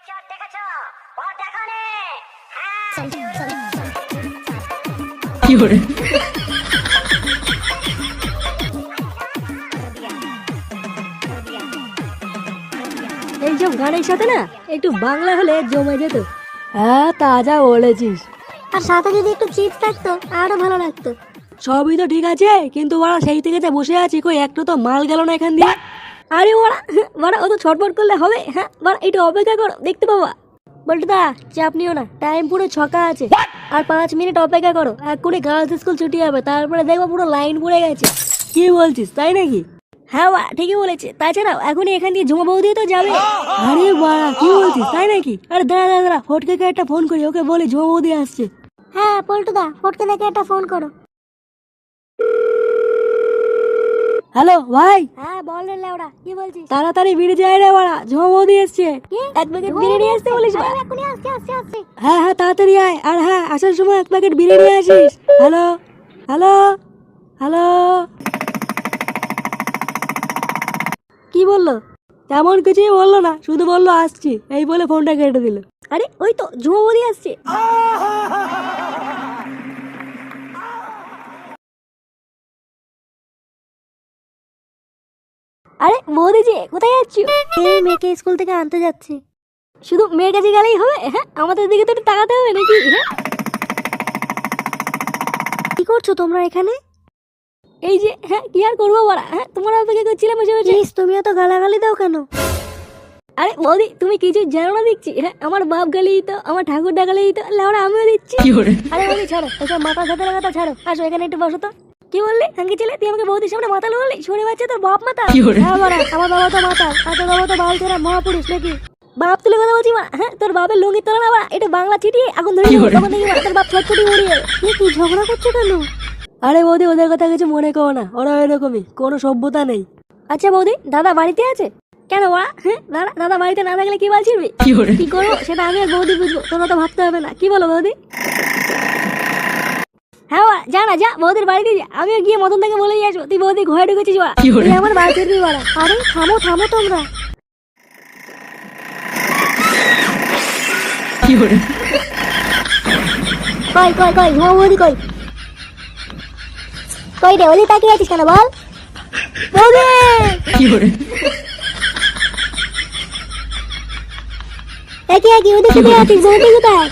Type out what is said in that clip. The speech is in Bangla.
পিকচার দেখেছো? ও দেখোনি? হ্যাঁ। কি করে? এইসব গানের সাথে না একটু বাংলা হলে জমে যেত। হ্যাঁ তাজা বলেছিস। আর সাথে যদি একটু চিপস থাকতো আরো ভালো লাগতো। সবই তো ঠিক আছে, কিন্তু ওরা সেই থেকে যা বসে আছি, কই একটু তো মাল গেল না এখান দিয়ে। আরে ওরা অত ছটফট করলে হবে? হ্যাঁ ওরা একটু অপেক্ষা করো, দেখতে পাবা। বলটুদা চাপ নিও না, টাইম পুরো ছকা আছে। আর 5 মিনিট অপেক্ষা করো, এক্ষুনি গার্লস স্কুল ছুটি হবে, তারপরে দেখবো পুরো লাইন পড়ে গেছে। কি বলছিস, তাই নাকি? হ্যাঁ বা ঠিকই বলেছে। তাছাড়াও এখনই এখান দিয়ে ঝুমা বৌদি তো যাবে। আরে বাড়া কি বলছিস, তাই নাকি? আরে দাঁড়া ফটকে একটা ফোন করি, ওকে বলি ঝুমা বৌদি আসছে। হ্যাঁ পল্টুদা, ফটকে দেখে একটা ফোন করো। হ্যালো ভাই। হ্যাঁ বল রে লেওড়া, কি বলছিস? তাড়াতাড়ি বেরিয়ে যায় রে বাড়া, ঝুমা বৌদি এসছে। এক প্যাকেট বিরিয়ানি আসতে বলিস। এখনই আসছে। হ্যাঁ তাড়াতাড়ি আয়। আর হ্যাঁ, আসার সময় 1 প্যাকেট বিরিয়ানি আসিস। Hello hello hello. কি বললো? তেমন কিছুই বললো না, শুধু বললো আসছি, এই বলে ফোনটা কেটে দিল। আরে ওই তো ঝুমা বৌদি আসছে। আরে বৌদি যে কোথায় যাচ্ছ? এই মেয়েকে স্কুল থেকে আনতে যাচ্ছি। শুধু মেয়ের কাছে গেলেই হবে? হ্যাঁ আমাদের দিকে তো একটু তাকাতে হবে নাকি? হ্যাঁ কি করছো তোমরা এখানে? এই যে হ্যাঁ, কি আর করবো বলা। হ্যাঁ তোমরা অপেক্ষা করছিলাম বসে বসে। প্লিজ তুমি এত গালাগালি দাও কেন? আরে বৌদি তুমি কিছু জানো না দেখছি। হ্যাঁ আমার বাপ গালি দিত, আমার ঠাকুর ডাকালি দিত, লেওড়া আমিও দিচ্ছি। কি করে? আরে বৌদি ছাড়ো ওসব মাথা সাথে কথা, ছাড়ো। আসো এখানে একটু বসো তো। কি বললি হাঙ্কি ছেলে, তুই আমাকে বৌদির সামনে মাতাল বললি? শুনে পাচ্ছে তোর বাপ মাতা? কি করে? হ্যাঁ বড়া, আমার বাবা তো মাতাল, আর তোর বাবা তো বাল ছেড়া মহাপুরুষ নাকি? বাপ তুলে কথা বলছি মা। হ্যাঁ তোর বাপের লুঙ্গি তোলা না বড়া, এটা বাংলা চিটিয়ে এখন ধরে কি নিবো, করে? তখন দেখি তোর বাপ ছটফটি উড়িয়ে। কি ঝগড়া করছো কেন? আরে বৌদি ওদের কথা কিছু মনে করো না, ওরা এরকমই, কোনো সভ্যতা নেই। আচ্ছা বৌদি দাদা বাড়িতে আছে? কেন বড়া? হ্যাঁ দাদা বাড়িতে না থাকলে কি বলছিস? কি করে? কি করবো সেটা আমি আর বৌদি বুঝবো, তোমরা তো ভাবতে হবে না। কি বলো বৌদি? হ্যাঁ বাড়া, যা না যা বৌদির বাড়িতে যা, আমিও গিয়ে মতন থেকে বলে আসবো তুই বৌদি ঘরে ঢুকেছিস। বাড়া কি করে? তুই আমার বাড়ি ফিরবি বাড়া। আরে থামো তোমরা। কি করে? কই ঝুমা বৌদি কই? কই রে, ওদিকে তাকিয়ে আছিস কেন বল? বৌদি কি করে? একই ওদিকে আছিস, বৌদি কোথায়?